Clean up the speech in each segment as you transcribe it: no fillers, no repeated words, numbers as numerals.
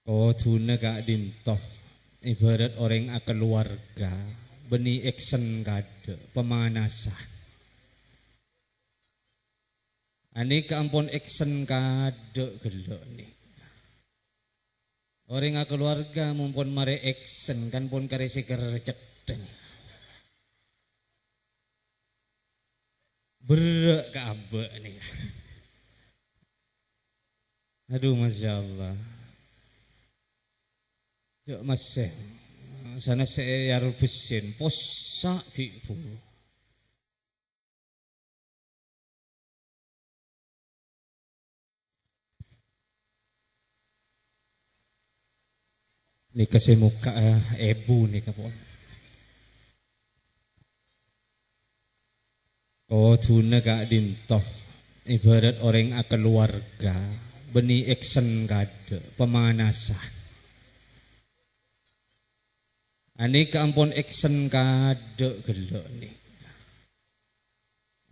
Oh tuna kak dintoh ibarat orang keluarga beni action kade pemanasan. Ani kampun action kade gelo nih. Orang keluarga mumpun mare action kan pun karesi kerceteng. Berek kabe nih. Aduh masya Allah. Yuk masih sana saya besin posak ibu. Ini kasih muka ebu nih kapon. Oh tuna kak dintoh ibarat orang keluarga beni action kade pemanasan. Ani kampun action kade gelo nih.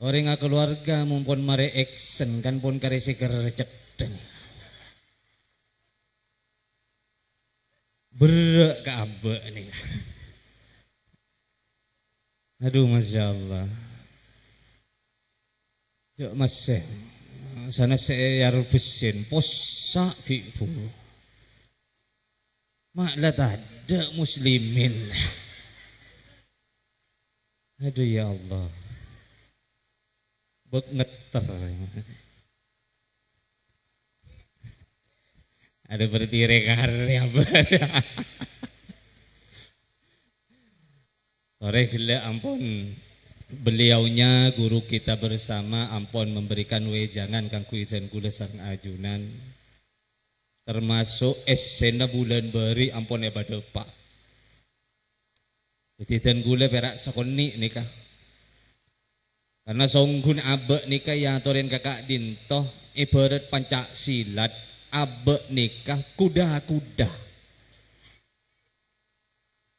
Orang keluarga mumpun mare action kan pun karesi kerceteng. Berek kabe nih. Aduh masya Allah. Yuk masih sana saya besin posak ibu. Maklah tak ada muslimin. Aduh ya Allah. Bek ngeter. Ada berdiri karya Sore gila ampun. Beliaunya guru kita bersama ampun memberikan wejangan kang kuitan gula sang ajunan. Termasuk esena bulan beri ampun pada pak. Kuitan gula perak sakoni nikah. Karena songgun abe nikah yang toren kakak dintoh ibarat pancak silat abe nikah kuda-kuda.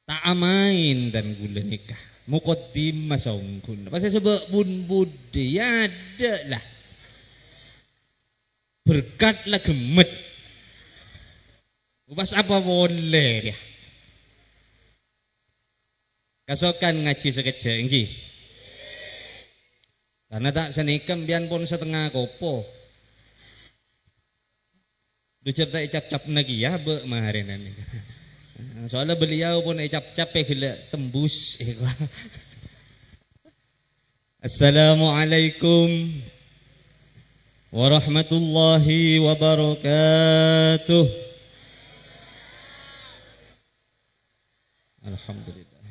Tak amain dan gula nikah. Mukodim masongkun. Pasal sebab bun budi ada lah. Berkatlah gemet. Pas apa boleh ya. Kasokan ngaji sekejap ini. Karena tak senikam bian pun setengah kopo. Lu cerita cap-cap lagi ya be maharenan ini. Soalnya beliau pun cap-cap gila tembus. Assalamualaikum warahmatullahi wabarakatuh. Alhamdulillah.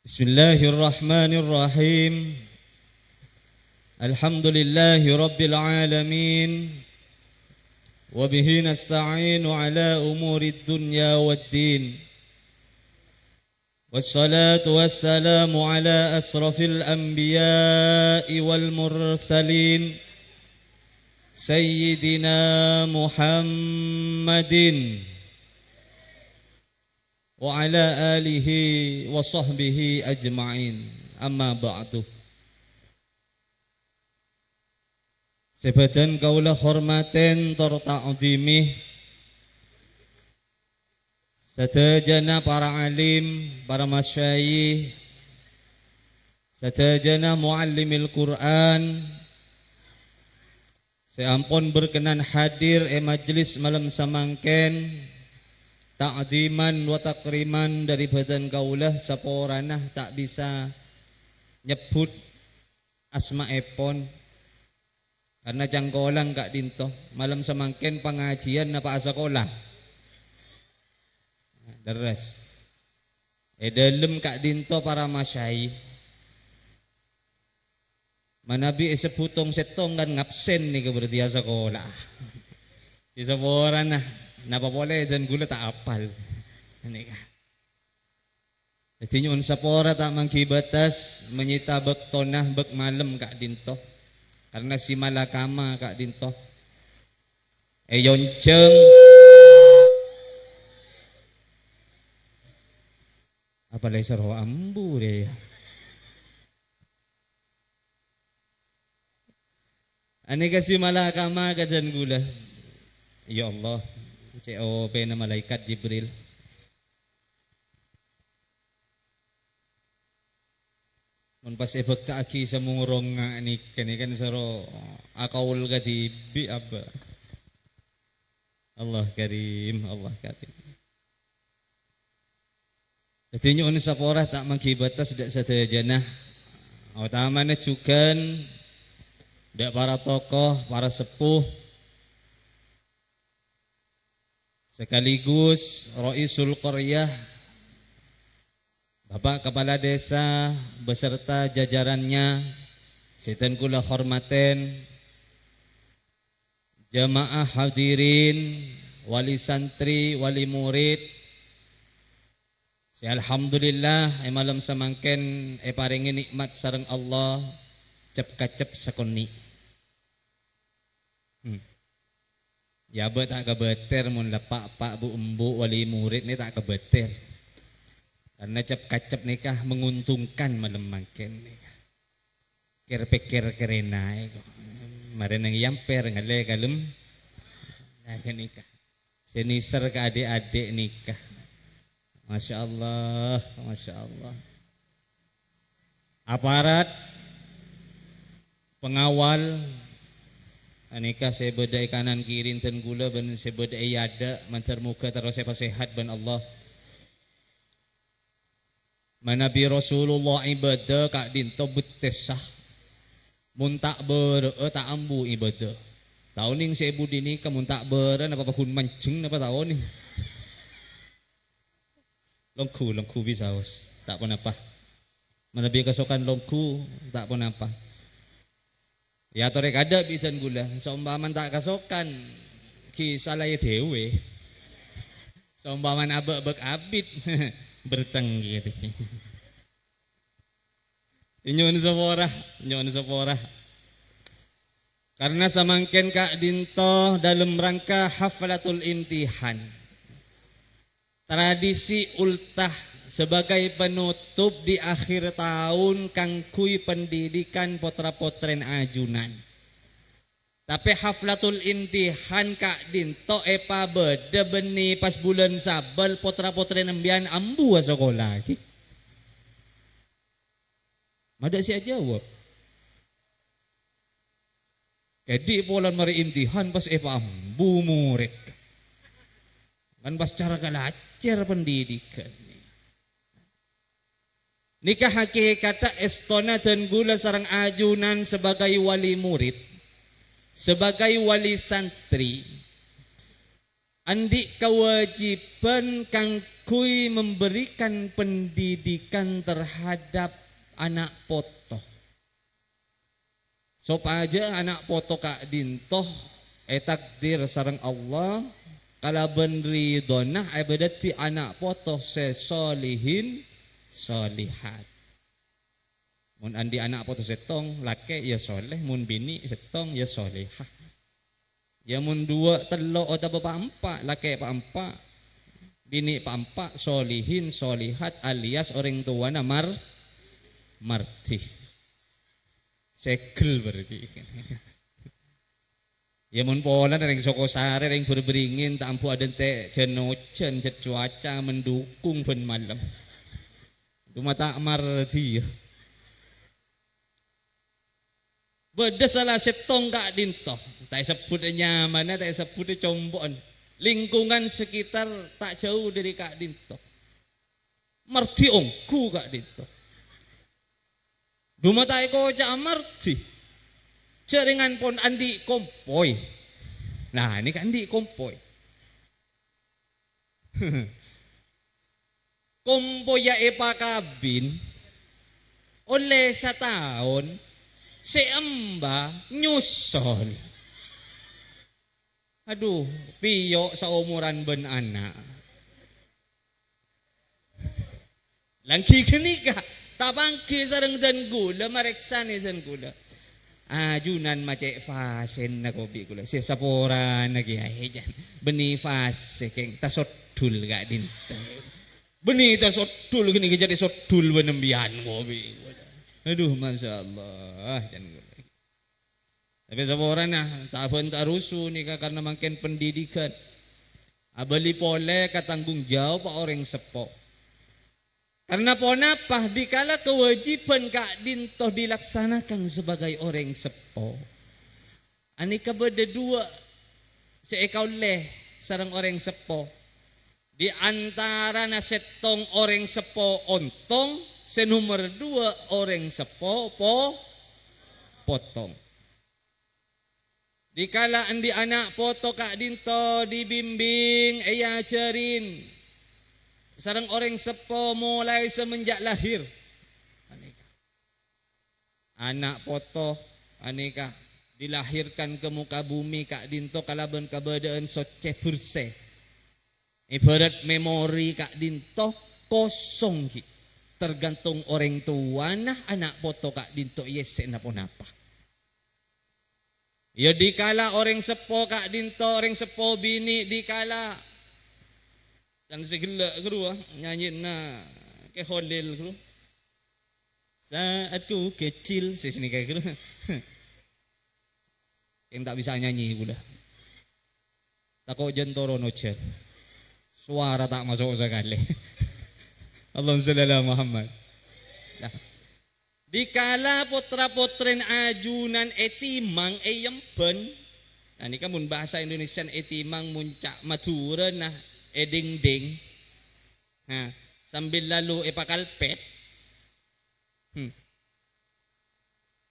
Bismillahirrahmanirrahim. Alhamdulillahi rabbil alamin. وبه نستعين على أمور الدنيا والدين والصلاة والسلام على أشرف الأنبياء والمرسلين سيدنا محمد وعلى آله وصحبه أجمعين أما بعد. Sebatan kaulah hormaten terta'zimih Satajana para alim, para masyayikh, satajana muallimil Quran. Saya ampun berkenan hadir majlis malam samangken ta'ziman wa takriman dari badan kaulah saporanah tak bisa nyebut asma epon. Karena jangkolang kak dinto malam semangken pengajian napa sekolah deres dalam kak dinto para masyai manabi seputong setong kan ngabsen nih berarti sekolah di sekolah nah napa boleh dan gula tak apal ini kan jadi nyun sapora tak mangkibatas menyita bek tonah bek malam kak dinto. Karena si malakama kak dinto yonceng apa laser ho ambu deh ane kasi malakama kadan gula Ya Allah, COP na malaikat Jibril. Mun pas ebek ta aki sa mungurong nga ni kan saro akaul ka tibi aba. Allah karim, Allah karim. Dati nyo sa porah tak mangkibatas dak sa tejana. Utama na cukan dak para tokoh, para sepuh sekaligus Raisul Qaryah, Bapak Kepala Desa beserta jajarannya, setan kula hormaten, jamaah hadirin, wali santri, wali murid. Alhamdulillah malam samangken paringi nikmat sareng Allah cep kacep sakoni. Ya ba tak kebeter mun lepak pak bu embu wali murid ni tak kebeter. Karena cep kacep nikah menguntungkan malam mangken nikah. Ker pikir kerenai kok. Mari nang yamper ngale kalem. Nah nikah. Seniser ke adik-adik nikah. Masya Allah, Masya Allah. Aparat pengawal anika saya bedai kanan kiri ten gula ben saya bedai yada mantar muka terus saya sehat ben Allah. Manabi Rasulullah ibadah kak dinto betesah. Mun tak ber tak ambu ibadah. Tahun ning saya budi ni kamun tak ber apa kun mancing apa tahun ni. Longku bisa us tak pun apa. Manabi kasokan longku tak pun apa. Ya torek ada bidan gula, seumpaman tak kasokan kisalaya dewe. Seumpaman abek abid bertenggi. Nyon sepora. Karena samangken Kak Dinto dalam rangka haflatul imtihan. Tradisi ultah sebagai penutup di akhir tahun kangkui pendidikan potra-potren ajunan. Tapi haflatul imtihan Kak Dinto epa beda beni pas bulan Sabal potra-potren embian ambu sekolah lagi. Mada siya jawab. Jadi polan mari imtihan pas epa ambu murid. Kan pas cara galacer pendidikan. Nikah hakikata estona dan gula sarang ajunan sebagai wali murid, sebagai wali santri. Andi kewajiban kangkui memberikan pendidikan terhadap anak poto. Sop aja anak poto Kak Dintoh takdir sarang Allah. Kalau benri donah ibadati anak poto sesolihin solihat. Mun andi anak poto setong laki ya soleh, mun bini setong ya solehah. Ya mun dua telo atau bapak empat laki pak empat, bini pak empat solihin solihat alias orang tua namar marti. Segel berarti. Ya mun pola ring soko sare ring berberingin tak ampu adente jenojen jet cuaca mendukung ben malam. Cuma tak marti. Beda salah setong Kak Dinto. Tak sebut nyaman, tak sebut combon. Lingkungan sekitar tak jauh dari Kak Dinto. Marti ongku Kak Dinto. Duma tak eko cak marti. Jaringan pon andi kompoi. Nah ini kan andi kompoi. Kompoi ya epa kabin. Oleh setahun seemba nyusul. Aduh, piyo seumuran ben anak. Langki kenika, tabangki sareng dan gula mareksani dan gula. Ajunan macek fasen na kopi kula si saporan lagi aja beni fase keng tasodul gak dinta beni tasodul gini jadi sodul benembian kopi aduh masya Allah Tapi seorang nah, tahan tak rusuh ni karena makin pendidikan. Abali pole katanggung jawab orang sepo. Karena ponapa dikala kewajiban Kak Dinto dilaksanakan sebagai orang sepo. Anika beda dua seekau leh sarang orang sepo. Di antara nasetong orang sepo ontong, senomor dua orang sepo potong. Dikala andi anak poto Kak Dinto dibimbing, ajarin. Sarang orang sepo mulai semenjak lahir. Anak poto aneka dilahirkan ke muka bumi Kak Dinto kalaban keberadaan soce bersih. Ibarat memori Kak Dinto kosong ki. Tergantung orang tua nah anak poto Kak Dinto yesen apa. Ya dikala orang sepo Kak Dinto orang sepo bini dikala dan segala guru nyanyi na ke holil guru saat ku kecil sini kayak guru yang tak bisa nyanyi gula takut jentoro nocer suara tak masuk sekali Allahumma shalli ala Muhammad. Nah, dikala putra-putrin ajunan etimang eyemben nah ini kan mun bahasa Indonesian etimang muncak madura nah eding-ding nah, sambil lalu epakalpet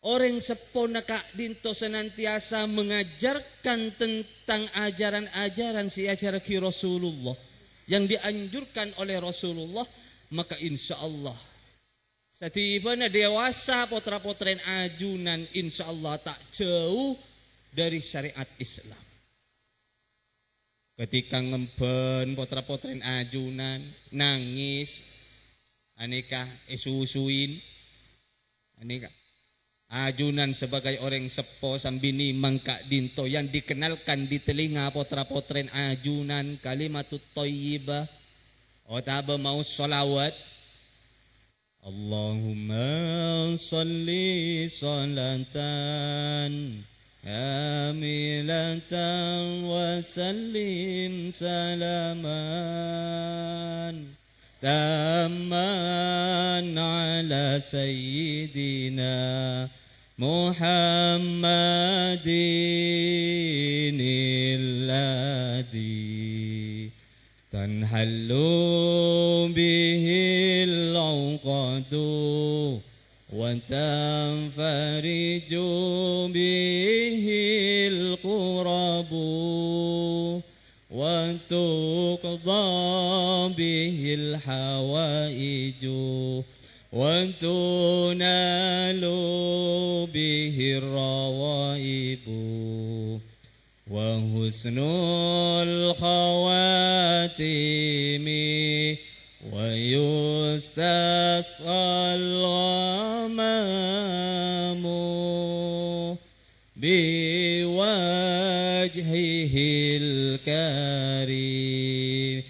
orang sepo na Kak Dinto senantiasa mengajarkan tentang ajaran-ajaran si ajaran Rasulullah yang dianjurkan oleh Rasulullah, maka insya Allah setibanya dewasa putra-putrin ajunan insya Allah tak jauh dari syariat Islam. Ketika ngemben potra-potrin ajunan nangis aneka susuin aneka ajunan sebagai orang sepo sambini Kak Dinto yang dikenalkan di telinga potra-potrin ajunan kalimatut thayyibah otaba mau sholawat Allahumma sholli sholatan Amilatan wa sallim salaman Tamman ala sayyidina Muhammadin alladhi tanhallu bihil uqadu وَتَنْفَرِجُ بِهِ الْقُرَبُ وَتُقْضَى بِهِ الْحَوَائِجُ وَتُنَالُ بِهِ الرَّوَائِبُ وَحُسْنُ الْخَوَاتِمِ ويستسقى الغمام بوجهه الكريم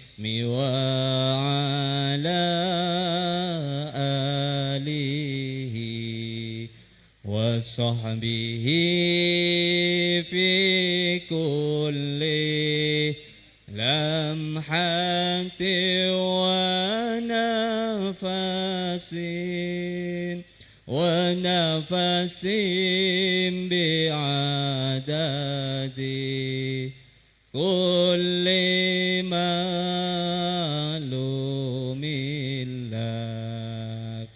وعلى آله وصحبه في كل لمحة ونفس بعدد كل معلوم لك.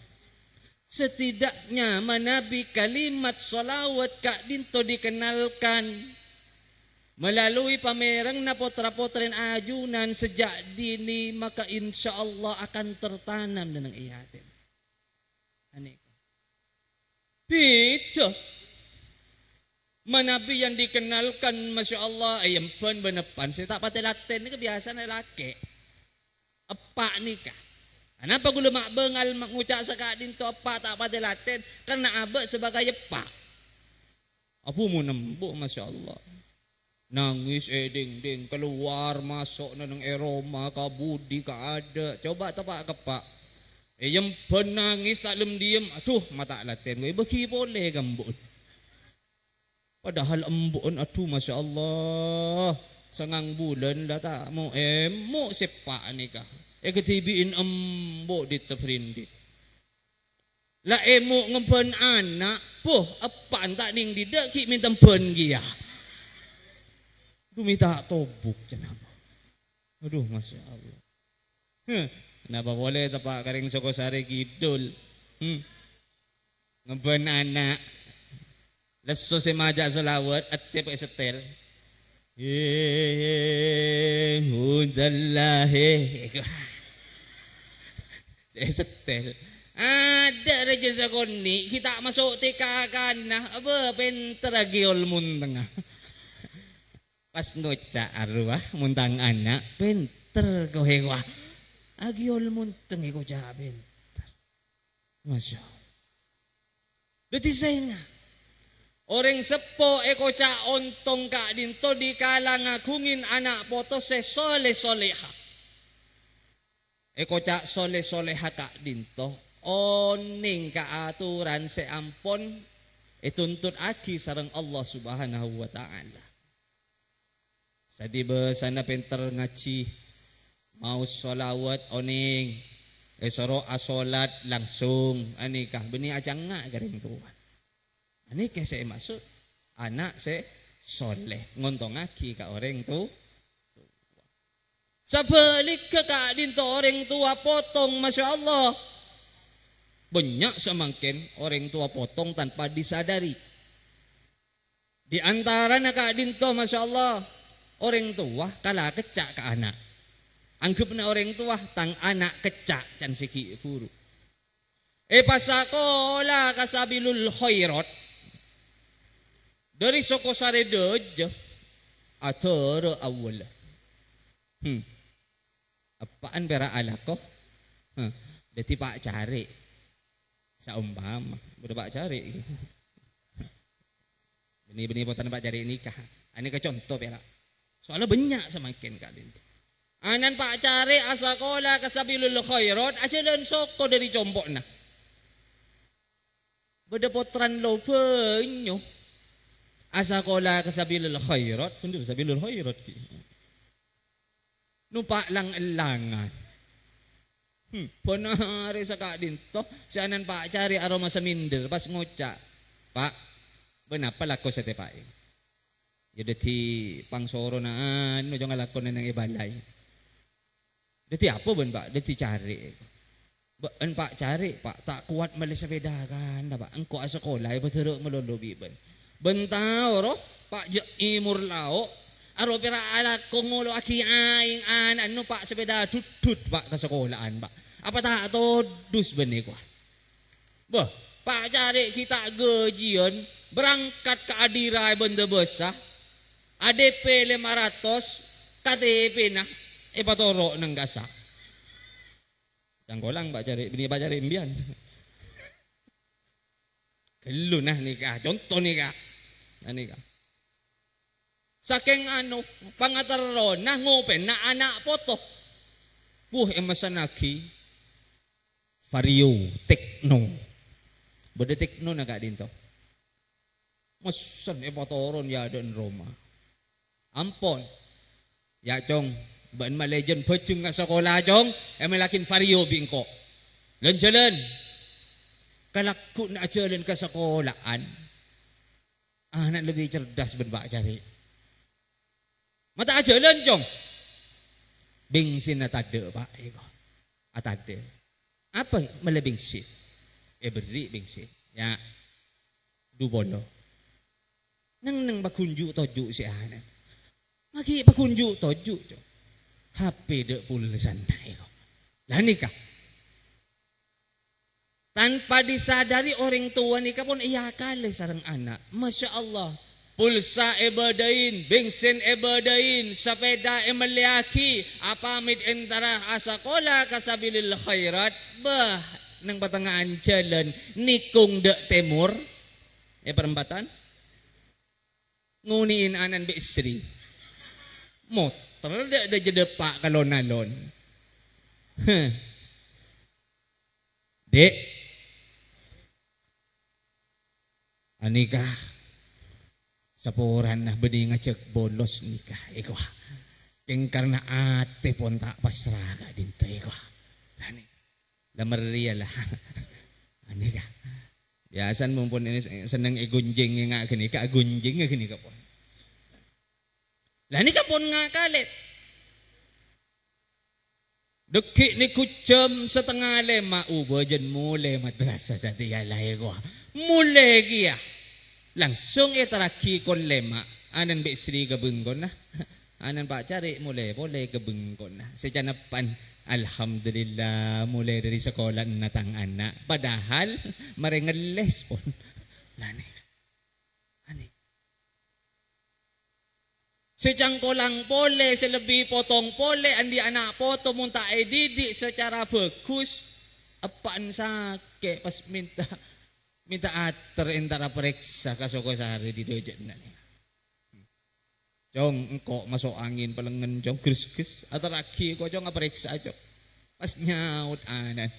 Setidaknya menabi kalimat sholawat Kak Dinto dikenalkan melalui pamerang na potra-potrin ajunan sejak dini, maka insya Allah akan tertanam dengan ihatin. Pico manabi yang dikenalkan Masya Allah ayam pen benepan saya tak pati laten ini kebiasaan laki apa nikah kenapa gue lemak bengal mengucap Kak Dinto apa tak pati laten karena abah sebagai apa apa mau nembuk Masya Allah nangis ding keluar masuk nang eroma kabudi ka ada coba tepak kepak yang penangis tak lem diem aduh mata laten gue bagi boleh gambut Padahal embon atuh Masya Allah. Sangang bulan dah tak mau emo sepak nikah. Ketibiin embo diteprindit. Lah emo ngempen anak. Poh apaan tak ning didak ki minta pen gia. Du minta tobuk kenapa? Aduh Masya Allah. Kenapa boleh tapak karing Sokosari Kidul? Ngempen anak. Leso si majak solawat at tiap setel. Hudallahi. Saya setel. Ada raja sakoni kita masuk TK kana apa penter agiol muntang. Pas ngoca arwah muntang anak penter ko hewa. Agiol muntang ko ja penter. Masya Allah. Dadi saya nga. Orang sepo eko ca ontong ka dinto di kalang agungin anak poto se soleh soleha. Eko ca soleh soleha ka dinto oning ka aturan se ampon ituntut aki sareng Allah Subhanahu wa taala. Sadi sana pinter ngaci mau solawat oning soro asolat langsung anikah beni acang nga garing tuan. Ini saya maksud anak saya soleh ngontong aki ka orang tu. Sebalik ke kak dinto orang tua potong Masya Allah. Banyak semangkin orang tua potong tanpa disadari. Di antara kak dinto Masya Allah orang tua kalah kecak ke anak. Anggap na orang tua tang anak kecak can siki puru. Pasakola kasabilul khairat. Dari Sokosari Dojo atau awal. Apaan pera ala ko? Dati pak cari. Sa umpama, udah pak cari. Benih-benih potan pak cari nikah. Ini ke contoh pera. Soalnya banyak semakin kali itu. Anan pak cari asakola kasabilul khairat aja dan soko dari compok na. Beda potran lo penyo. Asakola kasabilul khairat, kundur sabilul khairat ki. Numpak lang elangan. Ponari sa kadinto, sianan pak cari aroma seminder pas ngoca. Pak, benapa lako sa tepae? Ya deti pangsoro na ano jong lakon na ng ibalay. Deti apa ben pak? Deti cari. Ben pak cari, pak tak kuat malis sa pedagan, pak. Engko asakola iba teruk melolobi ben. Bentao ro pak imur lao aro pira ala kongulo aki aing an ano pak sepeda tutut pak ke sekolahan pak apa tak todus benih ko bah pak cari kita gajian berangkat ke Adirai benda besar ADP 500 KTP nah patoro nang gasa janggolang pak cari benih pak cari imbian kelu nah nikah contoh nikah anika. Saking ano pangataro na ngopen na anak poto. Emasanaki vario tekno. Beda tekno na ka dinto. Masan patoron ya dan Roma. Ampon. Ya chong ban malejen peceng nga sekolah chong malakin vario bingko. Lan jalan. Kalakku na jalan ka sekolahan. Anak lebih cerdas berbak cari. Mata jalan jong. Bensin atade pak. Atade. Apa mele bensin? Beri bensin. Ya. Du bono. Nang bakunju toju si anak. Magi bakunju toju jong. HP de pulsan na iko. Lah nikah. Tanpa disadari orang tua nikah pun iya kali sarang anak. Masya Allah. Pulsa ebadain, bensin ebadain, sepeda emeliaki, apamid entara asakola kasabilil khairat. Bah, nang patangaan jalan, nikung dek temur. Perempatan. Nguniin anan be istri. Motor dek da jedepak kalon-alon. Dek. Anika Sapuran na bening nga cek bolos nikah iko. Keng karena ate pon tak pasraga dinto iko. Lani. Lamaria lah. Ani ka. Biasan mo pon ini seneng igunjing nga gini ka gunjing nga gini ka pon. Lani ka pon nga kalit. Deki ni kucem setengah lema ubo jen mule madrasah sa tiya lahi ko. Mule giya. Langsung itaraki kon lema. Anan be Sri gabenggon na. Anan pa cari mule boleh gabenggon na. Secanapan alhamdulillah mulai dari sekolah natang anak. Padahal marengeles pun. Lani. Ani. Secangkolang pole, selebih potong pole, andi anak poto munta didik secara bagus. Apaan sakit pas minta ater intara periksa kasoko sehari di dojen nani. Jong engkau masuk angin pelengen jong gris atau lagi kau jong periksa jong pas nyaut anan.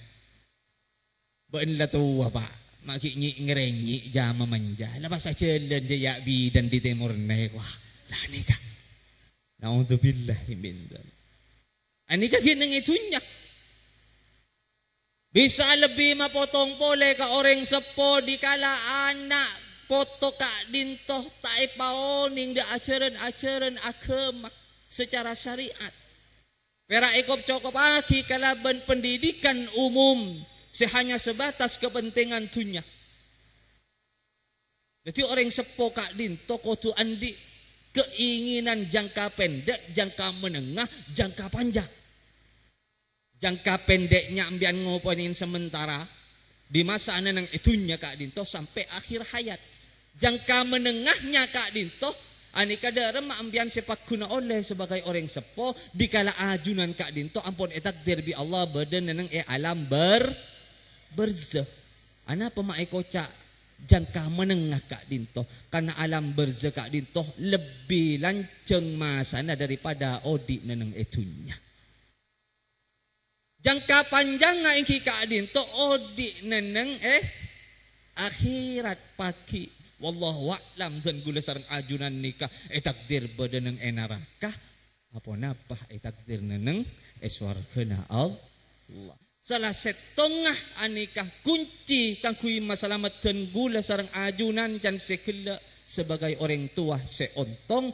Benla tua pak, maki ngerenyi jama manja. Lepas jalan jaya bidan di timur nek wah lah nikah. Naudzubillahi min dzalik. Ani ka gineng itunya. Bisa lebih mapotong pole ka orang sepo di kala anak foto ka dintoh tae paoning da ajaran-ajaran agama secara syariat. Pera ikop cokop aki kalaban pendidikan umum sehanya sebatas kepentingan dunia. Jadi orang sepo ka dintoh kudu andi keinginan jangka pendek, jangka menengah, jangka panjang. Jangka pendeknya ambian ngoponin sementara di masa anang itunya Kak Dinto sampai akhir hayat. Jangka menengahnya Kak Dinto anika darem ambian sepak guna oleh sebagai orang sepo dikala ajunan Kak Dinto ampun etak derbi Allah badan neneng alam berzeh. Ana pemae kocak jangka menengah Kak Dinto karena alam berzeh Kak Dinto lebih lanceng masana daripada odi neneng itunya. Jangka panjang nga ingki Kak Dinto odi neneng akhirat pagi wallahu a'lam dan gula sareng ajunan nikah takdir badaneng enaraka apa napa takdir neneng eswargana Allah. Salah setengah anikah kunci kang kui masalamat dan gula sareng ajunan jan sekela sebagai orang tua seontong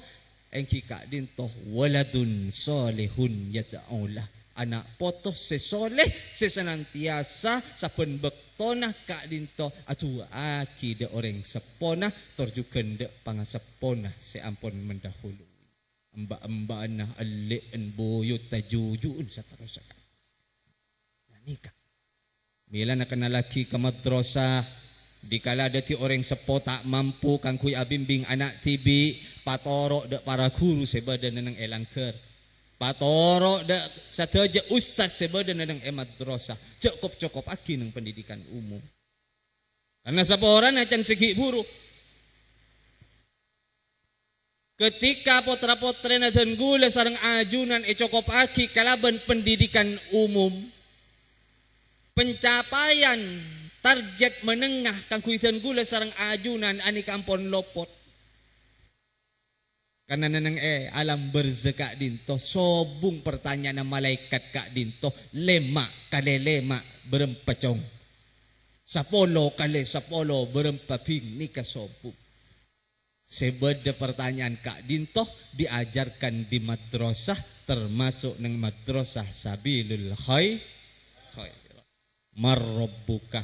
engki Kak Dinto waladun solehun yad'aulah. Anak poto sesoleh sesenantiasa saben bektona Kak Dinto atu aki de orang sepona torjuken de pangasepona seampun mendahului amba-amba nah alleen boyot tajujun saterusna. Nikah. Bila nak kena laki ke madrasah dikala dati orang sepo tak mampu kang kuy abimbing anak tibi patorok de para guru sebadan nang elangker. Patoro da sateja ustaz sebadan nang madrasah cukup aki nang pendidikan umum. Karena saporan acan segi buruk. Ketika potra-potrena dan gula sareng ajunan cukup aki kalaban pendidikan umum. Pencapaian target menengah kang kuitan gula sareng ajunan ani kampon lopot. Karena neneng alam berzeh Kak Dinto sobung pertanyaan malaikat Kak Dinto lema kale lema berempacong sapolo kale sapolo berempaping nikah sobung. Sebeda pertanyaan Kak Dinto diajarkan di madrasah termasuk neng madrasah Sabilul Khair. Marrabbuka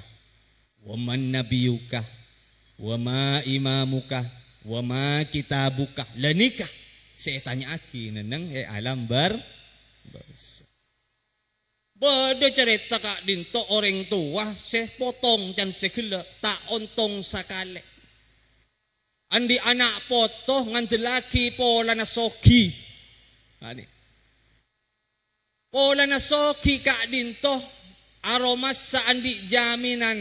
wa man nabiyuka wa ma imamuka wa ma kitabuka lanikah saya tanya aki neneng alam bodo cerita Kak Dinto orang tua sepotong dan segala tak ontong sakale andi anak poto ngandelaki pola nasoki pola nasoki Kak Dinto aromas sa andi jaminan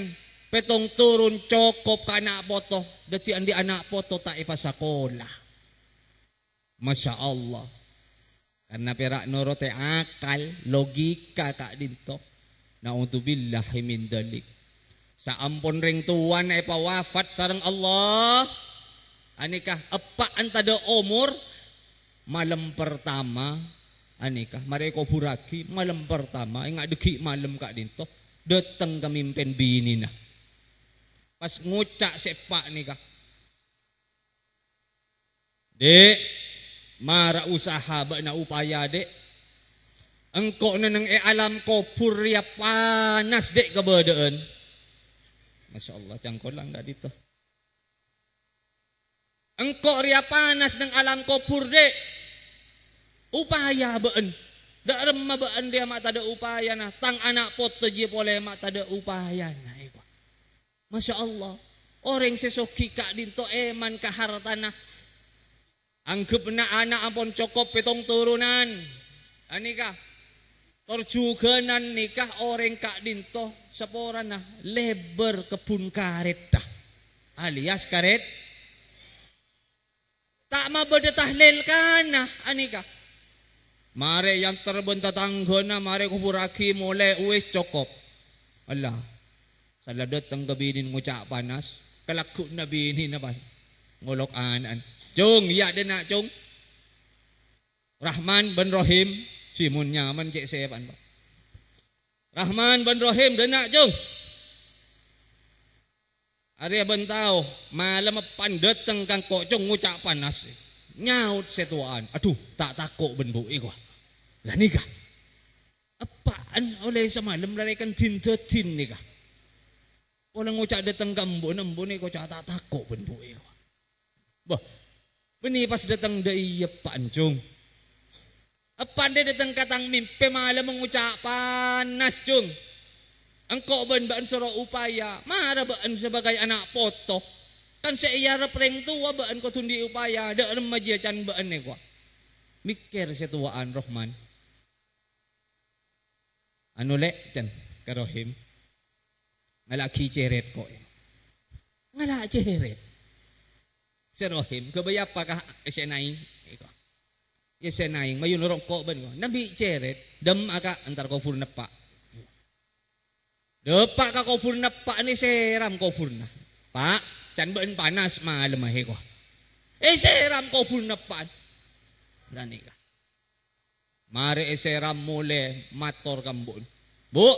petong turun cokop ka anak poto dati andi anak poto tak ipasakolah. Masya Allah. Karena perak norote akal logika Kak Dinto. Naudzubillahi min dzalik. Sa ampun ring tuan pawafat sareng Allah Anika apa antada umur malam pertama anika mari ko buraki malam pertama ingat deki malam kak dinto datang kamimpin bini na pas ngucak sepak nika dek mara usaha ba na upaya dek engkau na nang alam ko purya panas dek kabadaan Masya Allah cangkol lang gak dito engkau ria panas ng alam ko purde upaya baan da remma baan dia mata da upaya na tang anak pot je pole mata da upaya na iko Masya Allah orang sesoki kak dinto eman kahartana anggap na anak ampun cokop petong turunan anika torjuganan nikah orang kak dinto sepora na lebar kebun karet dah alias karet tak mabada tahlil kana anika mare yang terbenta tanggona mare kuburaki mulai uwes cokop Allah saladat tang gabinin ngucak panas kalaku na bini na ba ngolok anan cung ya de nak cung Rahman bin Rohim simunnya man cek sepan ba Rahman bin Rohim de nak cung Arya bentau malam pandet tengkang kocong ngucak panas nyaut setuaan aduh tak takut benbu iko lah nikah apaan oleh semalam larikan tin nikah orang ngucak datang kambun embun iko tak takut benbu iko bah beni pas datang dai pancung apa dia datang katang mimpi malam mengucak panas cung engkau baan soro upaya mara baan sebagai anak poto kan saya repreng tua baan ko tundi upaya da remaja can baan ne ko mikir setuaan Rahman anu le can karohim ngalaki ceret ko ngala ceret si Rohim kabaya apakah esenaing iko esenaing mayun rokok ban ko nabi ceret dem aka antar ko purnepa depak ka kopurna pak ni seram kopurna pak can ben panas malam ahe ko seram kopurna pak gani ka mari seram mule mator kambon bu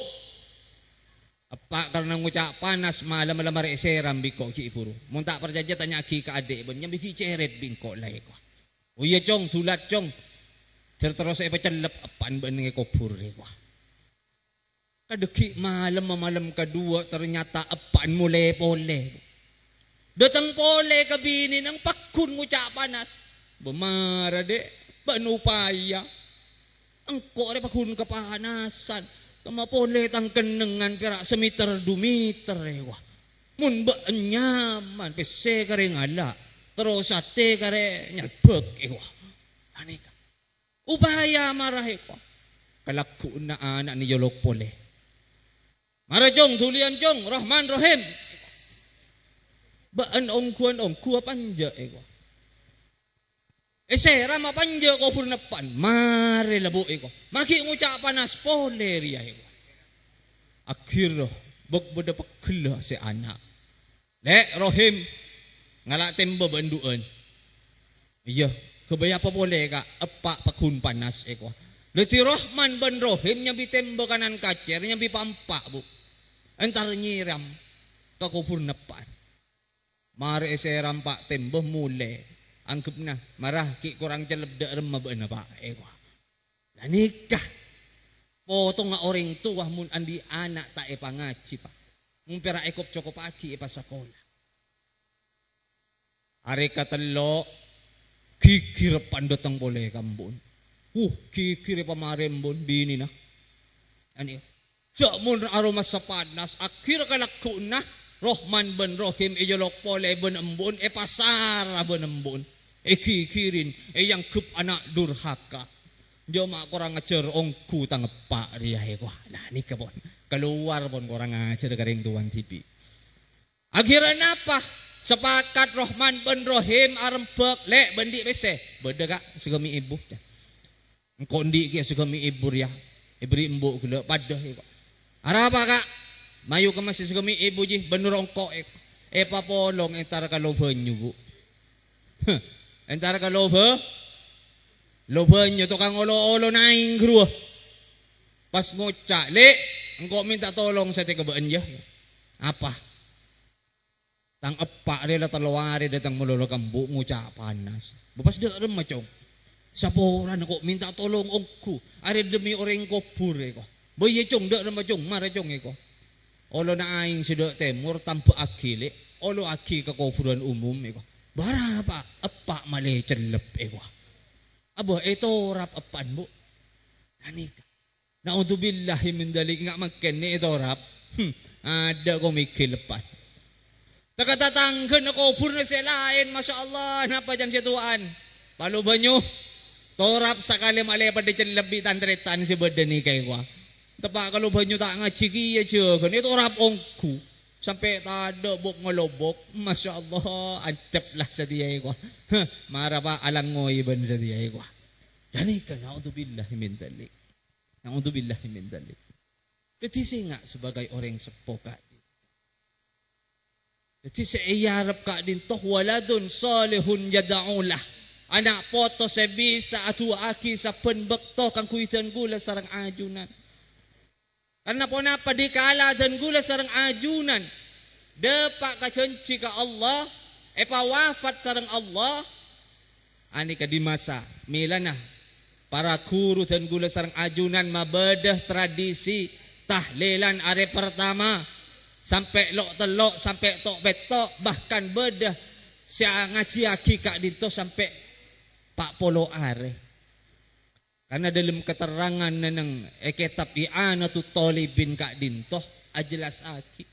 apa karena ngucak panas malam mari seram biko ki puru mun tak perjanjian tanya ki ka adik ben nyambi ki ceret bingko lai ko uya cong tulat cong terus pecelep apan ben kopur ko kadeki malam kedua ternyata apaan mulai pole datang pole ke bini nang pakun ngucap panas bemara dek banupaya engkau re pakun kepanasan kama pole tang kenengan perak semiter 2 meter wah mun ba nyaman pese kare ngala terus sate kare nyalbek wah anika upaya marah ko kalaku na anak ni yolok pole mara jong tulian jong Rahman Rahim baan ongkuan ongkua panja eko sera ma panja ko purnapan mare labo eko maki ngucap panas pole ria eko akhir begbeda pekela si anak le Rahim ngalak temba banduan iya kebaya apa boleh kak epak pakun panas eko leti Rahman bin Rahim nyambi temba kanan kacer nyambi pampak bu entar nyiram ke kubur nepan mari seram pak temba mule anggap na marah ki kurang celep da remma beuna pak eko lah nikah potong nga orang tua mun andi anak tak pangaji pak mun pera ekop cokop aki pa sekolah are katelo kikir pandotang boleh kambun kikir pamarembon bini na ani mun aroma sa panas akhir kalakku na Rahman bin Rahim ijolok pole ben embun pasara ben embun kikirin yang kup anak durhaka joma kurang ngacer ongku tangepak ria ko nah ni kabon keluar pun kurang ngacer garing tuan TV akhirnya apa sepakat Rahman bin Rahim arempek lek bendi bese beda kak segami ibu kondi ki segami ibu ya ibri embu gelo padah ko ara apa kak mayu ka masih segami ibu ji benur ongko papolong entar kalau banyu bu Entar ka loba nyo to kang olo-olo naing gruwa. Pas ngoca, le, engkau minta tolong sa tikabaan ya. Apa? Tang epak rela talawari datang mulolo kambu nguca panas. Bapas de rem macong. Saporan ko minta tolong ongku. Are demi orang kopur ko. Boy cong de rem macong mare cong ko. Olo na aing sidok temur tanpa akile. Olo aki ka kopuran umum ko. Bara pa epak male celep ko. Abo ito rap epan bu. Anika. Naudzubillahi min dalik nga magkenne ito rap. Ada ko mikil lepan. Takatatanggan ako purna sa lain, Masya Allah, napa dyan si tuan. Paluban nyo, torap sakali malepad di dyan labitan tretan si badani kay kwa. Tapa kaluban nyo ta nga chikiya chiyagan, ito rap ongku. Sampai tada bok ngelobok, Masya Allah, ancap lah sa diyay kwa. Mara pa alangoy ban sa diyay kwa. Dani ka, na'udzubillahi min dalik. Na'udzubillahi min dalik. Ketisi nga sebagai orang sepoka. Jadi seiyarap ka din to waladun salihun yadaulah. Anak poto se bisa atu aki sa penbekto kang kuitan gula sarang ajunan. Karena po napa dikala dan gula sarang ajunan. Depak ka cenci ka Allah, epa wafat sarang Allah. Ani ka di masa milana para guru dan gula sarang ajunan mabedah tradisi tahlilan are pertama. Sampai lok telok, sampai tok betok, bahkan bedah si ngaji aki kak dito sampai pak polo are. Karena dalam keterangan neneng kitab i'anatut talibin kak dinto ajelas aki.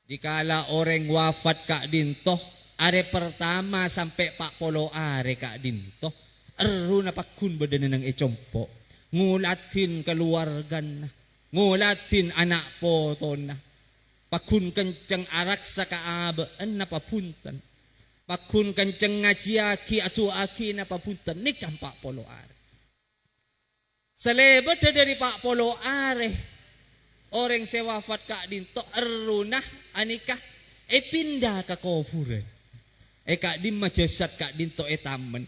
Dikala orang wafat kak dinto are pertama sampai pak polo are kak dinto eru na pakun beda neneng ecompo ngulatin keluargan, ngulatin anak potona. Pakun kenceng araksa kaabaan na papuntan. Pakun kenceng ngajiaki atu aki na papuntan. Ni kan Pak Polo Are. Selebat dari Pak Polo Are. Orang sewafat kak dinto erunah anikah. Pindah ke kuburan. Kak di majasat kak dinto tamen.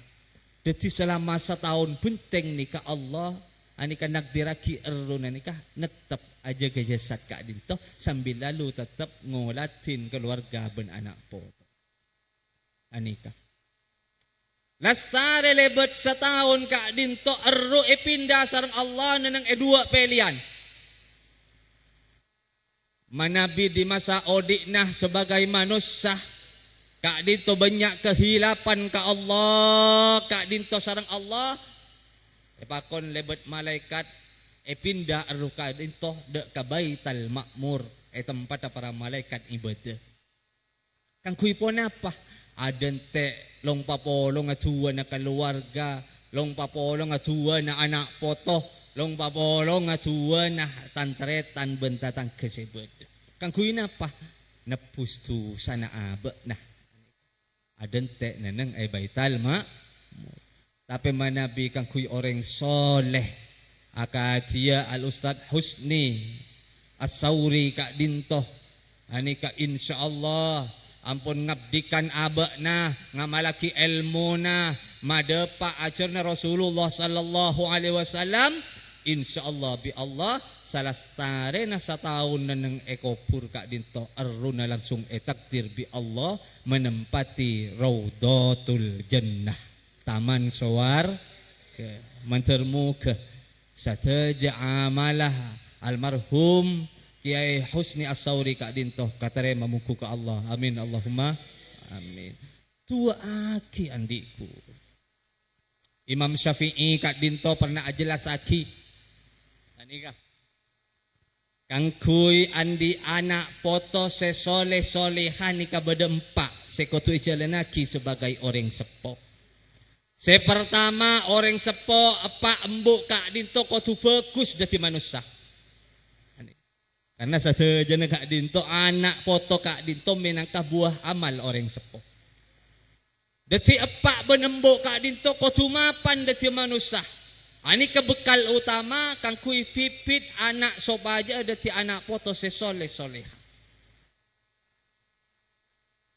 Jadi selama setahun benteng ni ka Allah. Anika nagdiraki erunah nikah netep aja gajasat kak dinto sambil lalu tetap ngolatin keluarga ben anak poto. Anika. Lastare lebet setahun kak dinto eru pindah sareng Allah neneng dua pilihan. Manabi di masa odiknah sebagai manusia kak dinto banyak kehilapan ka Allah, kak dinto sareng Allah. Pakon lebet malaikat pindah aruka dinto dek ka Baitul Makmur tempat para malaikat ibadah. Kang kuy po napa? Adente long papolo nga tuwa na keluarga, long papolo nga tuwa na anak poto, long papolo nga tuwa na tantretan bentatang kesebut. Kang kuy napa? Napustu sana abe nah. Adente neneng Baitul Makmur. Tapi manabi kang kuy orang soleh akadia al Ustad Husni As-Sauri kak dinto ani ka insyaallah ampun ngabdikan abakna ngamalaki ilmu na madepa ajarna Rasulullah sallallahu alaihi wasallam insyaallah bi Allah salastare na setahun nang ekopur kak dinto eruna langsung takdir bi Allah menempati Raudhatul Jannah taman sawar ke mentermuka sateja amalah almarhum Kiai Husni As-Sauri kak dinto katare mamuku ke Allah amin Allahumma amin. Tua aki andiku Imam Syafi'i kak dinto pernah ajelas aki anika kang kuy andi anak poto sesole solehan nika bedempak sekotu ijalanaki sebagai orang sepok. Sepertama orang sepo apa embuk kak dinto kotu bagus jadi manusia. Karena saja kak dinto anak foto kak dinto menangkah buah amal orang sepo. Deti apa benembuk kak dinto kotu mapan jadi manusia. Ani kebekal utama kang kui pipit anak sobaja deti anak foto sesole soleh.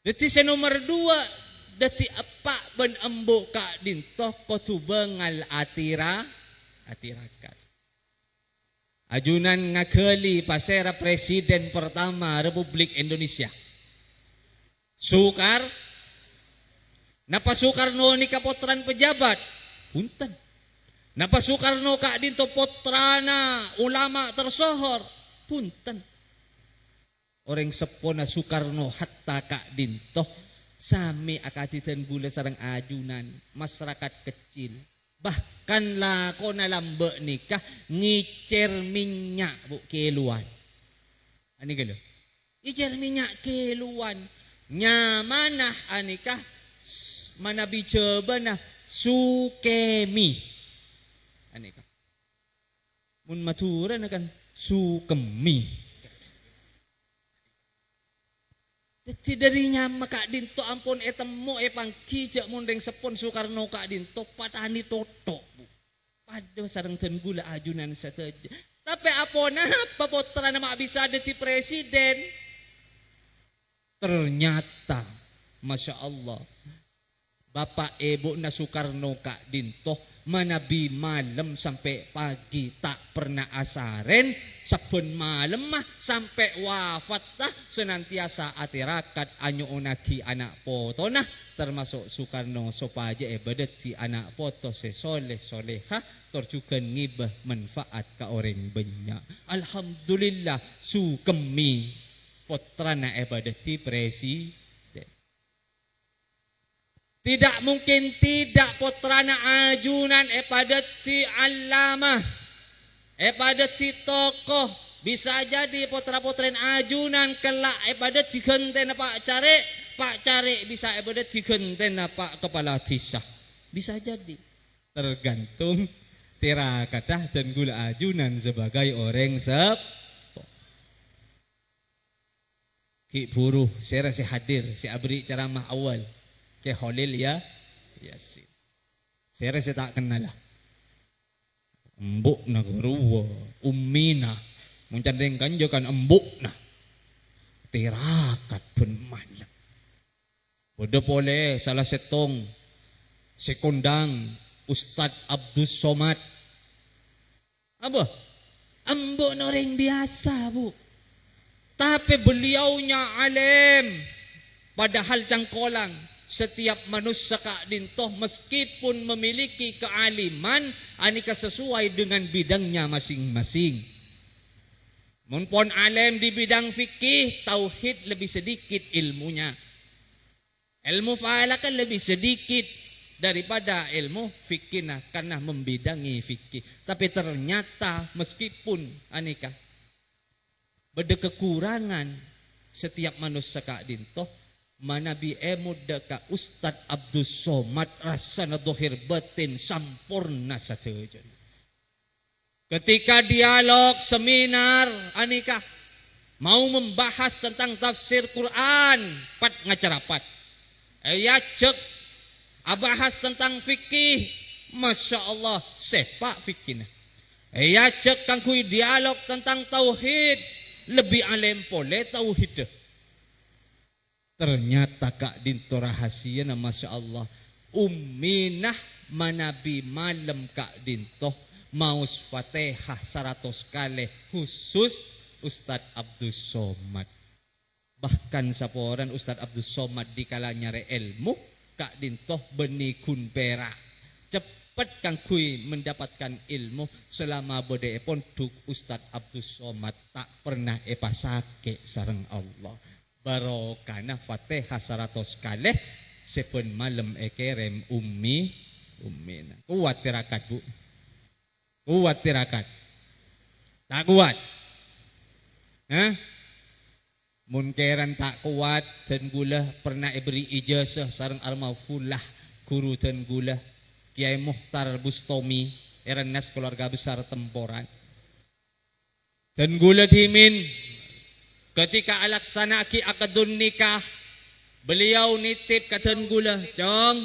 Deti senomor 2 dati apa ben embo kak dinto kotu bengal atirakat. Ajunan ngakeli pasera presiden pertama Republik Indonesia. Napa Soekarno ni kapotran pejabat? Punten. Napa Soekarno kak dinto potrana ulama tersohor? Punten. Orang sepona Soekarno hatta kak dinto sami akatitan gula sarang ajunan masyarakat kecil. Bahkan lah ko na lambe nikah ngicer minyak bu keluan. Ani galo. Icer minyak keluan. Nyamanah anikah mana bicoba nah sukemi. Anikah. Mun maturan akan sukemi. Dadi darinya maka dinto ampun etemu pangkijak mundeng sepon Soekarno kak dinto patani toto bu. Pada sarang ten gula ajunan sateja. Tapi apona papotra nama bisa dadi presiden. Ternyata Masya Allah Bapak Ibu na Soekarno kak dinto manabi malam sampai pagi tak pernah asaren sabun malam mah sampai wafat tah senantiasa atirakat anyo unaki anak poto nah termasuk Soekarno sopaja ibadat si anak poto sesoleh soleha torjukan ngibah manfaat ka orang banyak. Alhamdulillah sukemi potrana ibadati presiden. Tidak mungkin tidak potrana ajunan epadati alama epadati tokoh bisa jadi potra-potren ajunan kelak epadati genten Pak Cari bisa epadati genten Pak Kepala Desa bisa jadi tergantung tirakatah dan gula ajunan sebagai orang Ki buruh saya rasa hadir si abri ceramah awal ke Holil ya Yasin. Saya rasa tak kenal lah. Embuk na geruwa, ummina, mencandengkan jokan embuk na. Tirakat pun malam. Bodoh boleh salah setong sekondang Ustadz Abdus Somad. Apa? Embuk na orang biasa bu. Tapi beliaunya alim. Padahal cangkolang. Setiap manusia kak dintoh meskipun memiliki kealiman anika sesuai dengan bidangnya masing-masing. Munpun alim di bidang fikih, tauhid lebih sedikit ilmunya. Ilmu fa'ala kan lebih sedikit daripada ilmu fikih nah, karena membidangi fikih. Tapi ternyata meskipun anika beda kekurangan setiap manusia kak dintoh manabi emudaka Ustadz Abdus Somad rasana dohir batin sampurna sateja. Ketika dialog seminar anika mau membahas tentang tafsir Quran pat ngacarapat. Cek abahas tentang fikih Masya Allah sepak fikihna. Cek kang kui dialog tentang tauhid lebih alim pole tauhid. Ternyata kak dinto rahasia na Masya Allah umminah manabi malam kak dinto maus fatihah 100 kali khusus Ustadz Abdus Somad. Bahkan saporan Ustadz Abdus Somad dikalanya re ilmu kak dinto benikun perak cepat kang kui mendapatkan ilmu selama bodhe pun duk Ustadz Abdus Somad tak pernah epasake sareng Allah. Barokana fatihah 100 kali sepun malam ekerem ummina. Kuat tirakat bu. Kuat tirakat. Tak kuat. Munkeran tak kuat dan gula pernah beri ijazah sareng almarhumlah guru dan gula Kiai Muhtar Bustomi Eranas keluarga besar Temporan. Dan gula dimin ketika alaksanaki akadun nikah beliau nitip katan gula jong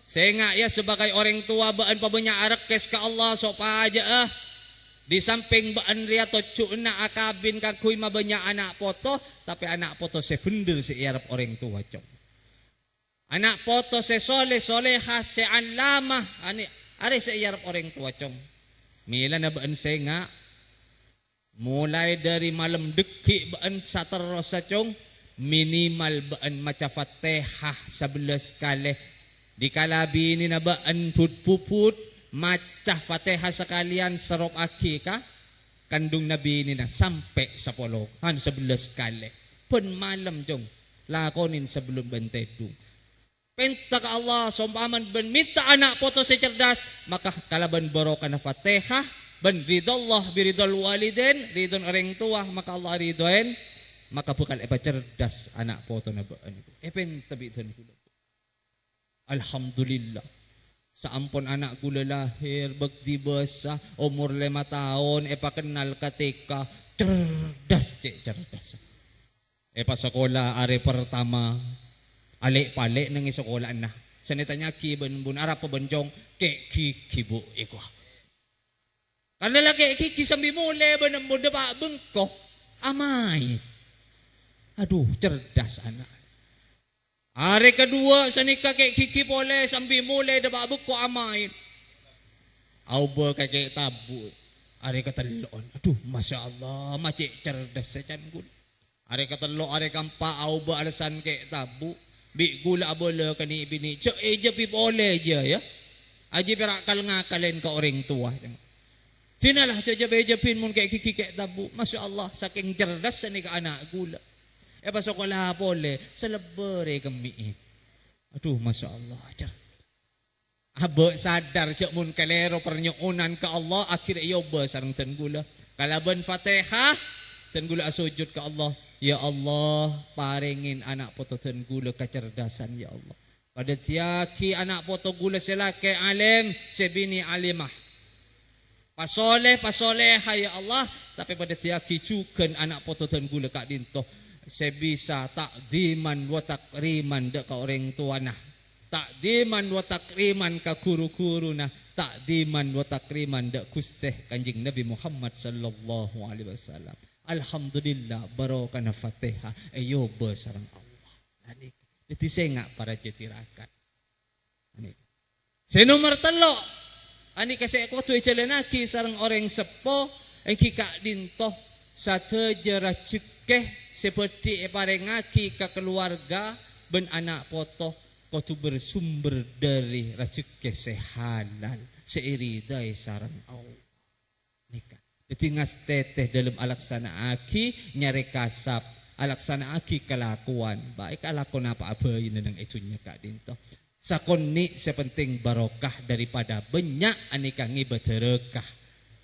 saya ya sebagai orang tua baan pabanya arekes ka Allah sopa aja di samping baan ria tocuna akabin kakui mabanya anak foto tapi anak foto saya bener si Arab orang tua jong Anak poto se soleh soleha se alama ani are sa iyarap orang tua cong. Mila na baan se nga mulai dari malam deki baan sa terus sa cong minimal baan maca Fatihah 11 kali. Di kalabi ni na baan put-puput maca Fatihah sekalian serop aki ka kandung nabi ni na sampai 10 han 11 kali. Pen malam cong lakonin sebelum bentedung. Penta ka Allah sompaman ben minta anak poto si cerdas maka kalaban barokah na Fatihah ben ridallah biridal waliden ridon orang tua maka Allah ridoen maka bukal epa cerdas anak poto na baan penta biton kula. Alhamdulillah sa ampon anak gula lahir bagdi basa umur 5 tahun epa kenal katika cerdas cerdas epa sekolah are pertama alik-palik nang isokolaan na. Sanitanya kiban bun arap pabanjong ke kikibo iko. Kanala ke kiki sambi mule ban mo daba bengko amay. Aduh cerdas anak. Are kedua sanika ke kiki pole sambi mule daba bengko amay. Au ba kake tabu. Are katelon. Aduh masyaallah macik cerdas sajan gul. Are katelo are kampa au ba alasan ke tabu. Bi gula bola kani bini cek eja pi boleh je ya aji perak kal ngakalen ka orang tua cinalah cek je pin mun kek kiki kek tabu masyaallah saking cerdas ni ka anak gula pa sekolah boleh selebere kemi aduh masyaallah cer abo sadar cek mun kalero pernyuunan ka Allah akhir iyo ba sareng ten gula kalaban Fatihah ten gula sujud ka Allah. Ya Allah, paringin anak poto ten gula kecerdasan ya Allah. Pada tiaki anak poto gula selake alim, sebini alimah. Pasoleh ya Allah, tapi pada tiaki cukan anak poto ten gula kak dinto sebisa takdiman wa takriman dek ka orang tua nah. Takdiman wa takriman ka guru-guru nah. Takdiman wa takriman dek kusteh Kanjeng Nabi Muhammad sallallahu alaihi wasallam. Alhamdulillah barokah na Fatihah ayo besarang Allah. Ani ditisengak para jetirakan. Ani. Se nomor 3 ani kasi ako tu jalanaki sareng orang sepo ang kika dinto sa tejera cekeh seperti parengaki ka keluarga ben anak poto ko tu bersumber dari racekeh sehalal seiridai sareng Allah. Nikah ditingas teteh dalam alaksana aki nyari kasap alaksana aki kelakuan baik alakon apa-apa ini nang itunya kak dinto sakonni sepenting barokah daripada banyak anika ngibah terekah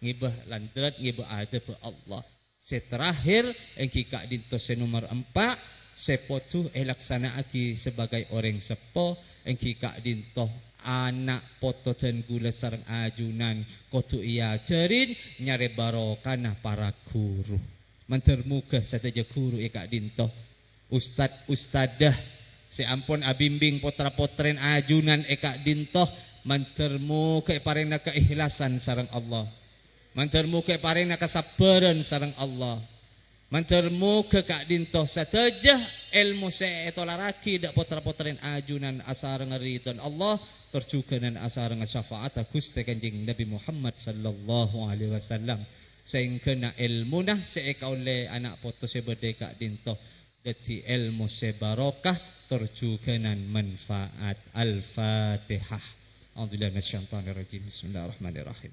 ngibah landrat ngibah adab Allah seterakhir engki kak dinto senomor 4 sepotu laksana aki sebagai orang sepo engki kak dinto anak poto ten gula sareng ajunan kotu iya cerin nyare barokana para guru mentermuka sateja guru kak dinto ustadah seampun abimbing potra-potren ajunan kak dinto mentermuka parena keikhlasan sareng Allah mentermuka parena kesabaran sareng Allah mentermuka kak dinto sateja ilmu seetolaraki dak potra-potren ajunan asareng ridon Allah terjuganan asareng syafaat Gusti Kanjeng Nabi Muhammad sallallahu alaihi wasallam sehingga ilmu nah seekaule anak poto sebedeka dinto dati ilmu sebarokah terjuganan manfaat al-Fatihah. A'udzubillahi minasyaitonir rajim. Bismillahirrahmanirrahim.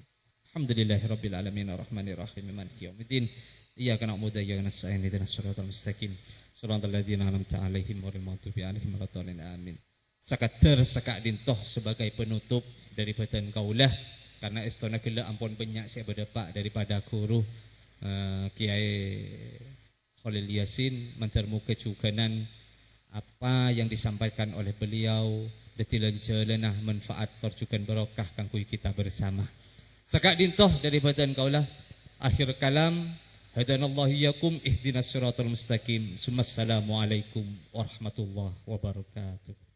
Alhamdulillahirabbil alamin arrahmanir rahim maliki yaumiddin. Iyyaka na'budu wa iyyaka nasta'in ihdinas siratal mustaqim. Shiratal ladzina an'amta 'alaihim ghairil maghdubi 'alaihim waladdallin. Amin. Sakater sakak dintoh sebagai penutup dari badan kaulah karena istana gila ampun banyak saya berdepak daripada guru Kiai Khalil Yasin mentermu kecukanan apa yang disampaikan oleh beliau detilan jalanah manfaat terjukan barokah kangkui kita bersama sakak dintoh dari badan kaulah akhir kalam hadanallahu iyyakum ihdinas siratal mustaqim. Assalamualaikum warahmatullahi wabarakatuh.